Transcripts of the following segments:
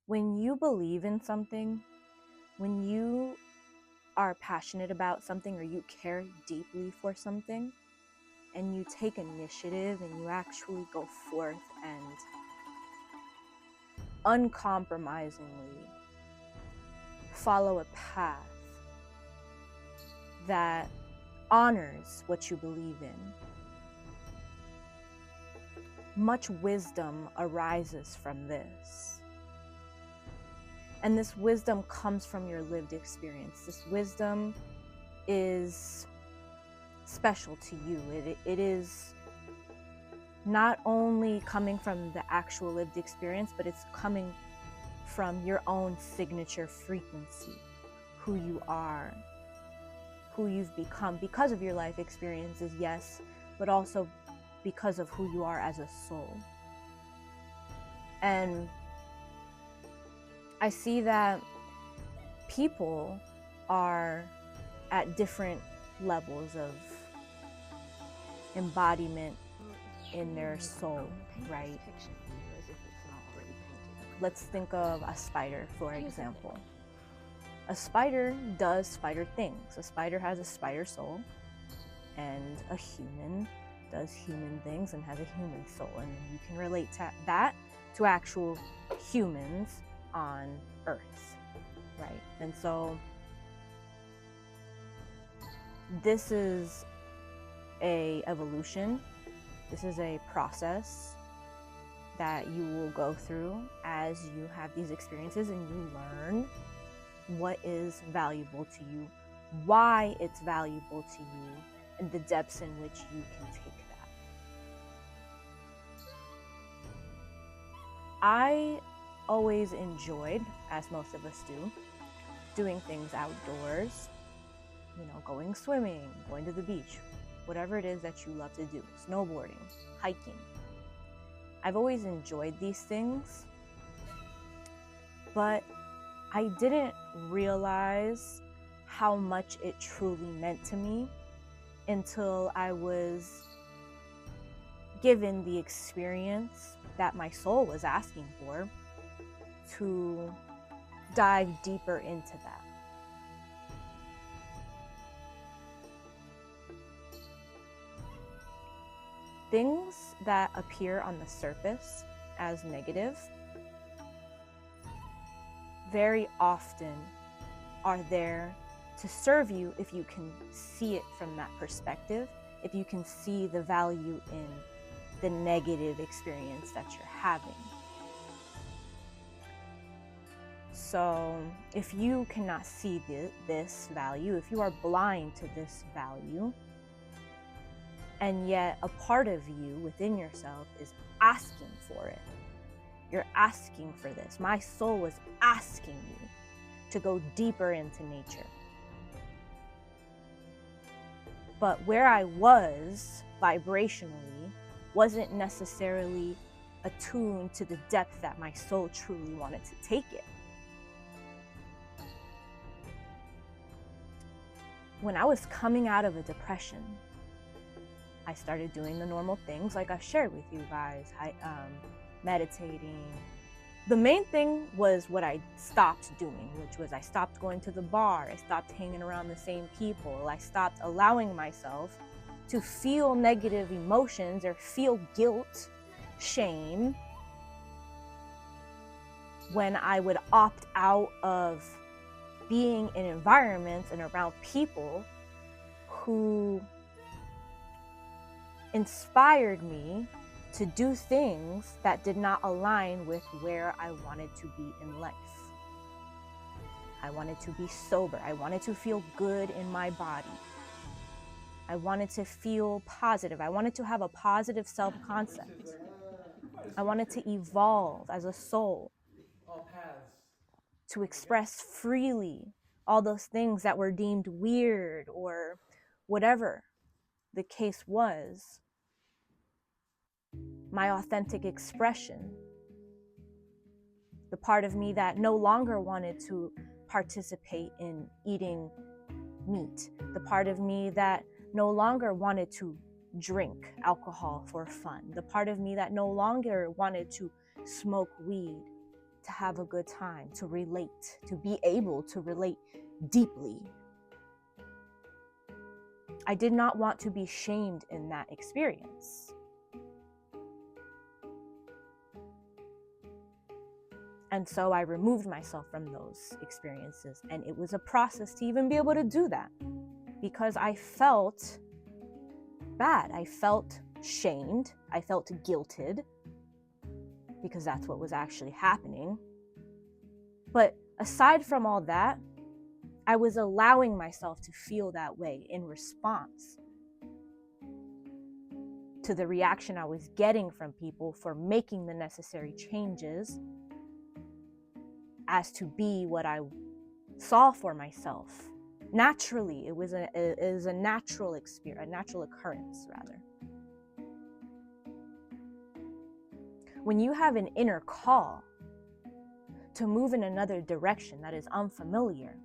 When you believe in something, when you are passionate about something or you care deeply for something, and you take initiative and you actually go forth and uncompromisingly follow a path that honors what you believe in, much wisdom arises from this. And this wisdom comes from your lived experience. This wisdom is special to you. It is not only coming from the actual lived experience, but it's coming from your own signature frequency, who you are, who you've become because of your life experiences, yes, but also because of who you are as a soul. And I see that people are at different levels of embodiment in their soul, right? Let's think of a spider, for example. A spider does spider things. A spider has a spider soul, and a human does human things and has a human soul. And you can relate that to actual humans on Earth, right? And so this is a evolution. This is a process that you will go through as you have these experiences and you learn what is valuable to you, why it's valuable to you, and the depths in which you can take that. I always enjoyed, as most of us do, doing things outdoors, going swimming, going to the beach, whatever it is that you love to do, snowboarding, hiking. I've always enjoyed these things, but I didn't realize how much it truly meant to me until I was given the experience that my soul was asking for, to dive deeper into that. Things that appear on the surface as negative very often are there to serve you if you can see it from that perspective, if you can see the value in the negative experience that you're having. So if you cannot see this value, if you are blind to this value, and yet a part of you within yourself is asking for it, you're asking for this. My soul was asking you to go deeper into nature. But where I was vibrationally wasn't necessarily attuned to the depth that my soul truly wanted to take it. When I was coming out of a depression, I started doing the normal things like I've shared with you guys, meditating. The main thing was what I stopped doing, which was I stopped going to the bar, I stopped hanging around the same people, I stopped allowing myself to feel negative emotions or feel guilt, shame, when I would opt out of being in environments and around people who inspired me to do things that did not align with where I wanted to be in life. I wanted to be sober. I wanted to feel good in my body. I wanted to feel positive. I wanted to have a positive self-concept. I wanted to evolve as a soul, to express freely all those things that were deemed weird or whatever the case was. My authentic expression, the part of me that no longer wanted to participate in eating meat, the part of me that no longer wanted to drink alcohol for fun, the part of me that no longer wanted to smoke weed to have a good time, to relate, to be able to relate deeply. I did not want to be shamed in that experience. And so I removed myself from those experiences. And it was a process to even be able to do that, because I felt bad. I felt shamed. I felt guilted, because that's what was actually happening. But aside from all that, I was allowing myself to feel that way in response to the reaction I was getting from people for making the necessary changes as to be what I saw for myself. Naturally, it was a natural experience, a natural occurrence, rather. When you have an inner call to move in another direction that is unfamiliar,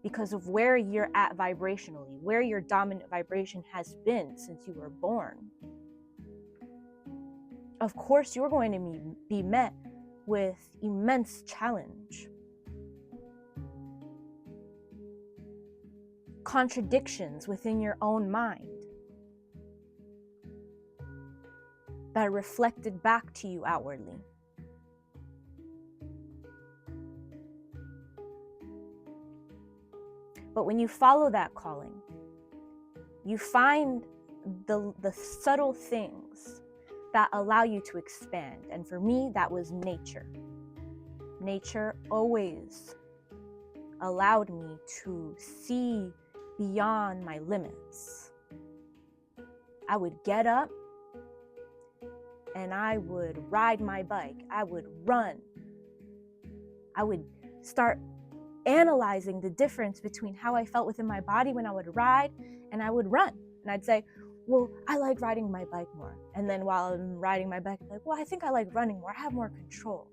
because of where you're at vibrationally, where your dominant vibration has been since you were born, of course you're going to be met with immense challenge, contradictions within your own mind that are reflected back to you outwardly. But when you follow that calling, you find the subtle things that allow you to expand. And for me, that was nature. Nature always allowed me to see beyond my limits. I would get up and I would ride my bike. I would run. I would start analyzing the difference between how I felt within my body when I would ride and I would run. And I'd say, well, I like riding my bike more. And then while I'm riding my bike, I'm like, well, I think I like running more. I have more control.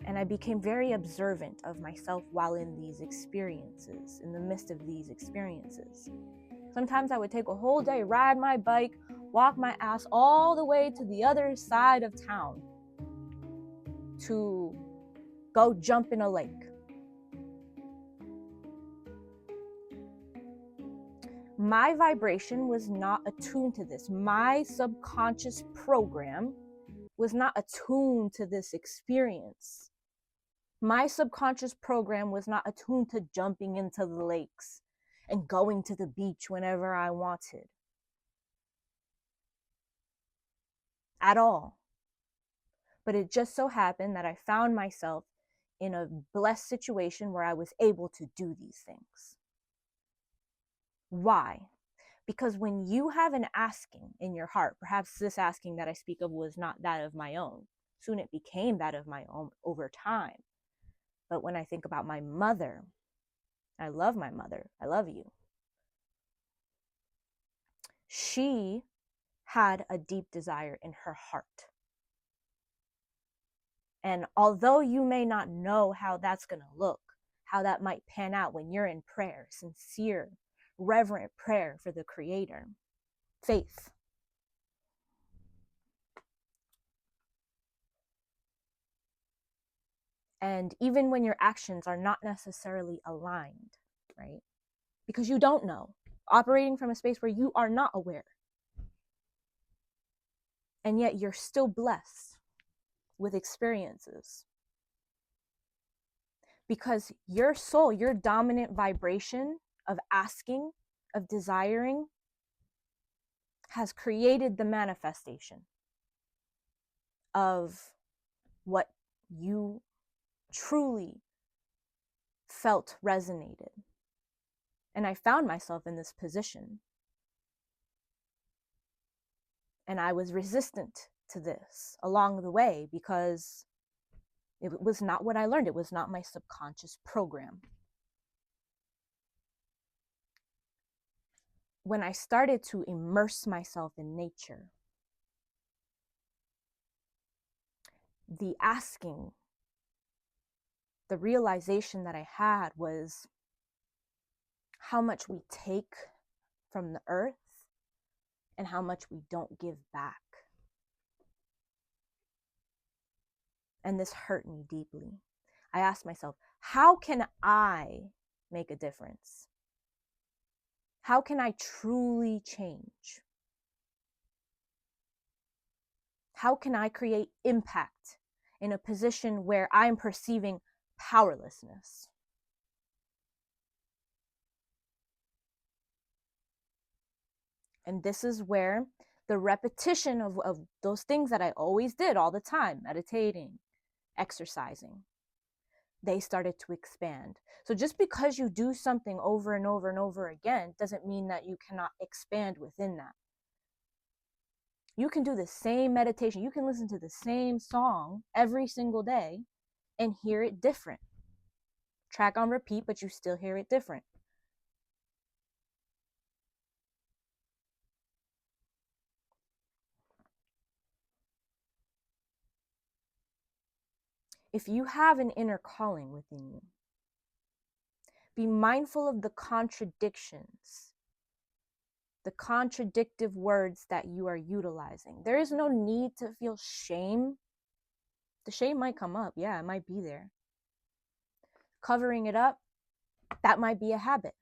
And I became very observant of myself while in these experiences, in the midst of these experiences. Sometimes I would take a whole day, ride my bike, walk my ass all the way to the other side of town to go jump in a lake. My vibration was not attuned to this. My subconscious program was not attuned to this experience. My subconscious program was not attuned to jumping into the lakes and going to the beach whenever I wanted. At all. But it just so happened that I found myself in a blessed situation where I was able to do these things. Why? Because when you have an asking in your heart, perhaps this asking that I speak of was not that of my own. Soon it became that of my own over time. But when I think about my mother, I love my mother. I love you. She had a deep desire in her heart. And although you may not know how that's going to look, how that might pan out when you're in prayer, sincere, reverent prayer for the Creator, faith. And even when your actions are not necessarily aligned, right? Because you don't know, operating from a space where you are not aware. And yet you're still blessed with experiences. Because your soul, your dominant vibration of asking, of desiring, has created the manifestation of what you truly felt resonated. And I found myself in this position. And I was resistant to this along the way because it was not what I learned. It was not my subconscious program. When I started to immerse myself in nature, the asking, the realization that I had was how much we take from the earth and how much we don't give back. And this hurt me deeply. I asked myself, how can I make a difference? How can I truly change? How can I create impact in a position where I'm perceiving powerlessness? And this is where the repetition of those things that I always did all the time, meditating, exercising, they started to expand. So just because you do something over and over and over again doesn't mean that you cannot expand within that. You can do the same meditation, you can listen to the same song every single day and hear it different. Track on repeat, but you still hear it different. If you have an inner calling within you, be mindful of the contradictions, the contradictive words that you are utilizing. There is no need to feel shame. The shame might come up. Yeah, it might be there. Covering it up, that might be a habit.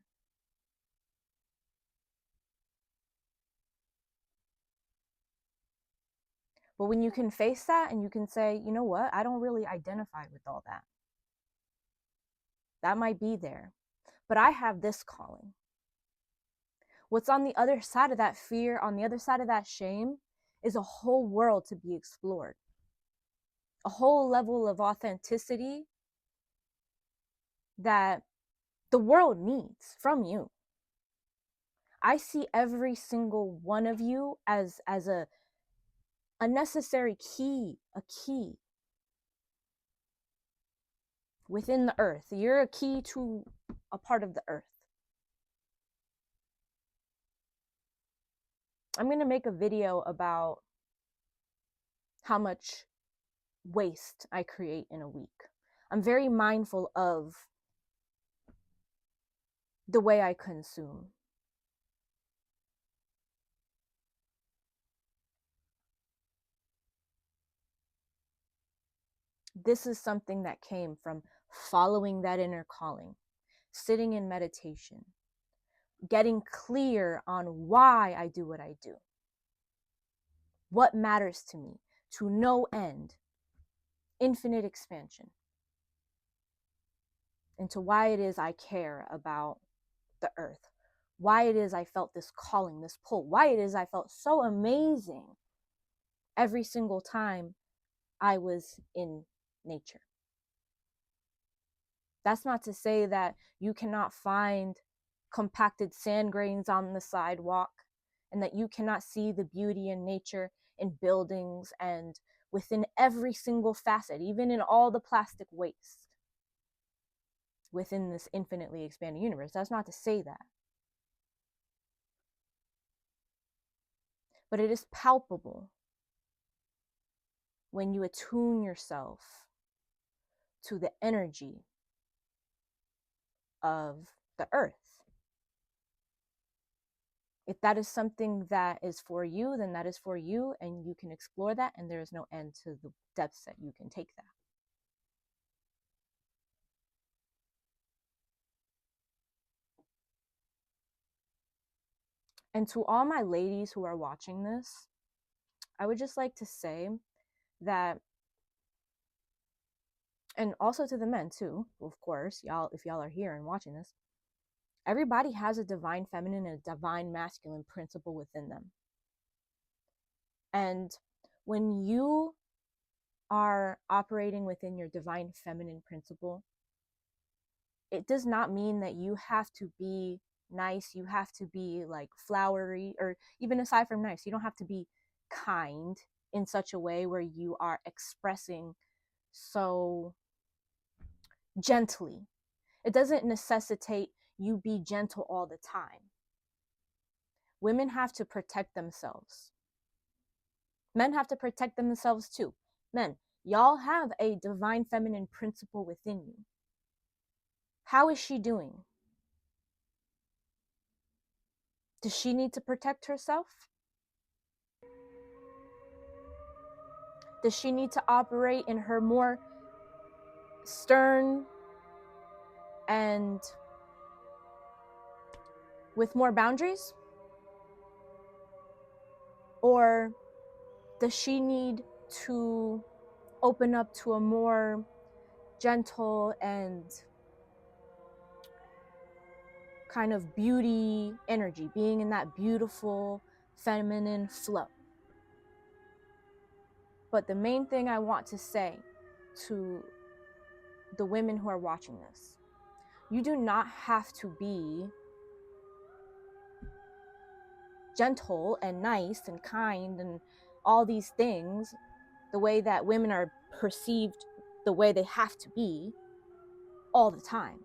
But when you can face that and you can say, you know what, I don't really identify with all that. That might be there. But I have this calling. What's on the other side of that fear, on the other side of that shame, is a whole world to be explored. A whole level of authenticity that the world needs from you. I see every single one of you as a necessary key, a key within the earth. You're a key to a part of the earth. I'm going to make a video about how much waste I create in a week. I'm very mindful of the way I consume. This is something that came from following that inner calling, sitting in meditation, getting clear on why I do what I do, what matters to me, to no end, infinite expansion, into why it is I care about the earth, why it is I felt this calling, this pull, why it is I felt so amazing every single time I was in nature. That's not to say that you cannot find compacted sand grains on the sidewalk and that you cannot see the beauty in nature, in buildings, and within every single facet, even in all the plastic waste within this infinitely expanding universe. That's not to say that. But it is palpable when you attune yourself to the energy of the earth. If that is something that is for you, then that is for you, and you can explore that, and there is no end to the depths that you can take that. And to all my ladies who are watching this, I would just like to say that, and also to the men too, of course, y'all, if y'all are here and watching this, everybody has a divine feminine and a divine masculine principle within them. And when you are operating within your divine feminine principle, it does not mean that you have to be nice, you have to be like flowery, or even aside from nice, you don't have to be kind in such a way where you are expressing so gently. It doesn't necessitate you be gentle all the time. Women have to protect themselves. Men have to protect themselves too. Men, y'all have a divine feminine principle within you. How is she doing? Does she need to protect herself? Does she need to operate in her more stern and with more boundaries? Or does she need to open up to a more gentle and kind of beauty energy, being in that beautiful feminine flow? But the main thing I want to say to the women who are watching this, you do not have to be gentle and nice and kind and all these things the way that women are perceived, the way they have to be all the time.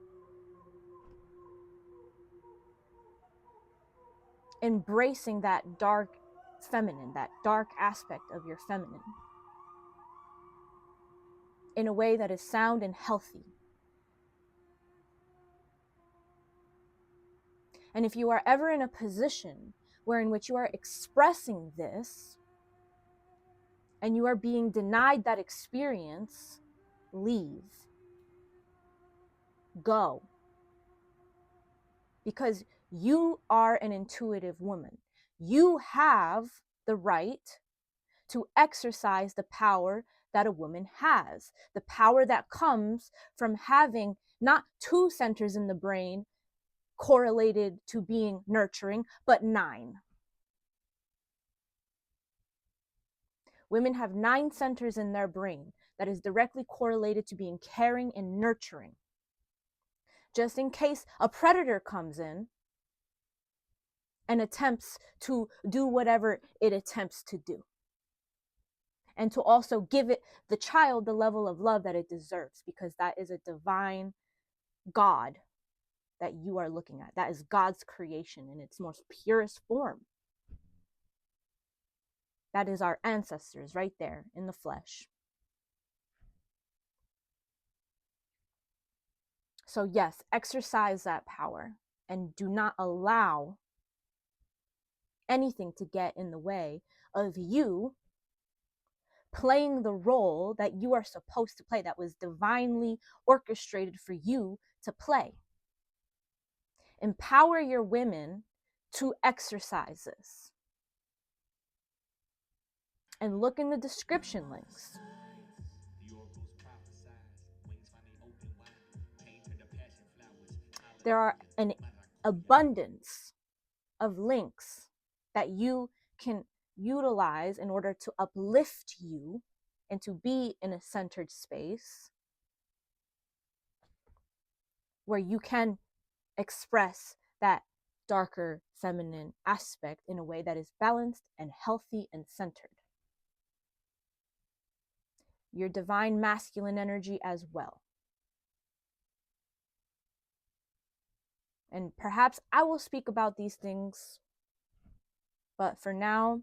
Embracing that dark feminine, that dark aspect of your feminine in a way that is sound and healthy. And if you are ever in a position where in which you are expressing this and you are being denied that experience, leave. Go. Because you are an intuitive woman. You have the right to exercise the power that a woman has, the power that comes from having not 2 centers in the brain correlated to being nurturing, but 9. Women have 9 centers in their brain that is directly correlated to being caring and nurturing. Just in case a predator comes in and attempts to do whatever it attempts to do. And to also give it, the child, the level of love that it deserves, because that is a divine God that you are looking at. That is God's creation in its most purest form. That is our ancestors right there in the flesh. So yes, exercise that power and do not allow anything to get in the way of you playing the role that you are supposed to play, that was divinely orchestrated for you to play. Empower your women to exercise this. And look in the description links. There are an abundance of links that you can utilize in order to uplift you and to be in a centered space where you can express that darker feminine aspect in a way that is balanced and healthy and centered. Your divine masculine energy as well. And perhaps I will speak about these things, but for now,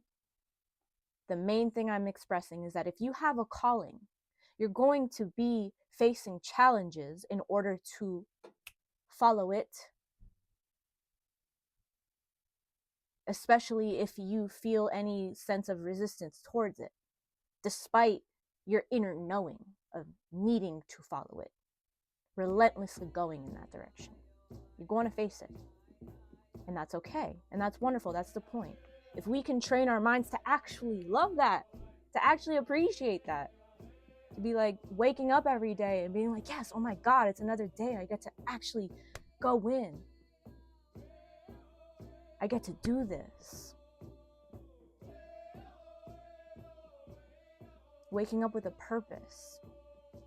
the main thing I'm expressing is that if you have a calling, you're going to be facing challenges in order to follow it, especially if you feel any sense of resistance towards it, despite your inner knowing of needing to follow it, relentlessly going in that direction. You're going to face it. And that's okay. And that's wonderful. That's the point. If we can train our minds to actually love that, to actually appreciate that, to be like waking up every day and being like, yes, oh my God, it's another day. I get to actually go in. I get to do this. Waking up with a purpose,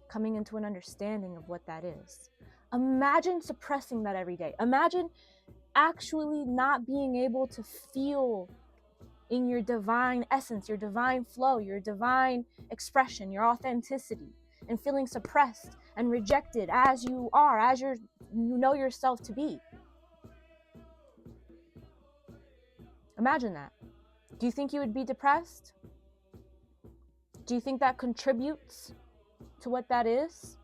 coming into an understanding of what that is. Imagine suppressing that every day. Imagine actually not being able to feel in your divine essence, your divine flow, your divine expression, your authenticity, and feeling suppressed and rejected as you are, as you know yourself to be. Imagine that. Do you think you would be depressed? Do you think that contributes to what that is?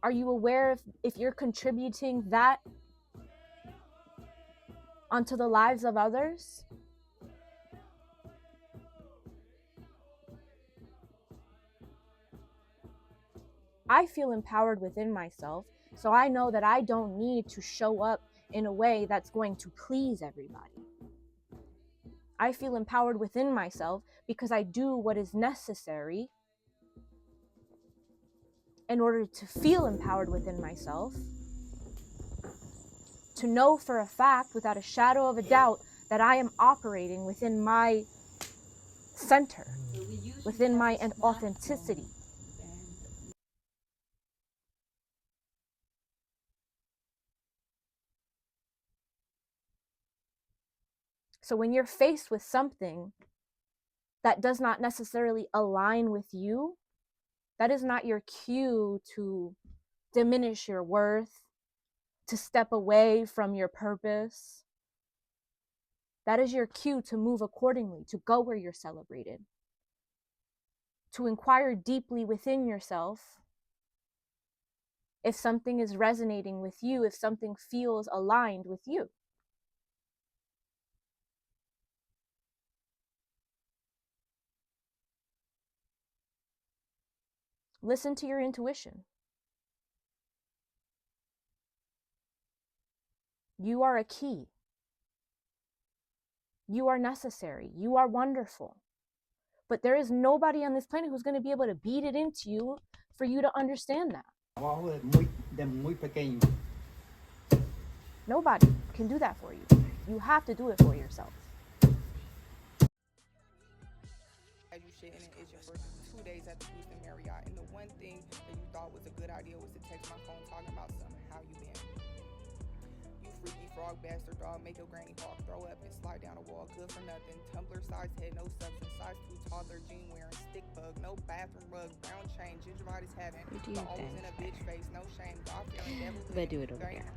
Are you aware if you're contributing that onto the lives of others? I feel empowered within myself, so I know that I don't need to show up in a way that's going to please everybody. I feel empowered within myself because I do what is necessary in order to feel empowered within myself, to know for a fact, without a shadow of a doubt, that I am operating within my center, within my authenticity. So when you're faced with something that does not necessarily align with you, that is not your cue to diminish your worth, to step away from your purpose. That is your cue to move accordingly, to go where you're celebrated, to inquire deeply within yourself if something is resonating with you, if something feels aligned with you. Listen to your intuition. You are a key. You are necessary. You are wonderful. But there is nobody on this planet who's going to be able to beat it into you for you to understand that. Nobody can do that for you. You have to do it for yourself. As you shit in an issue for 2 days at the Houston Marriott, and the one thing that you thought was a good idea was to text my phone talking about something. How you been? You freaky frog bastard dog, make your granny hawk throw up and slide down a wall, good for nothing. Tumbler size head, no substance, size 2 toddler, jean wearing, stick bug, no bathroom rug, brown chain, gingivitis having, but always in a bitch face, no shame, God fearing devil. But do it over there.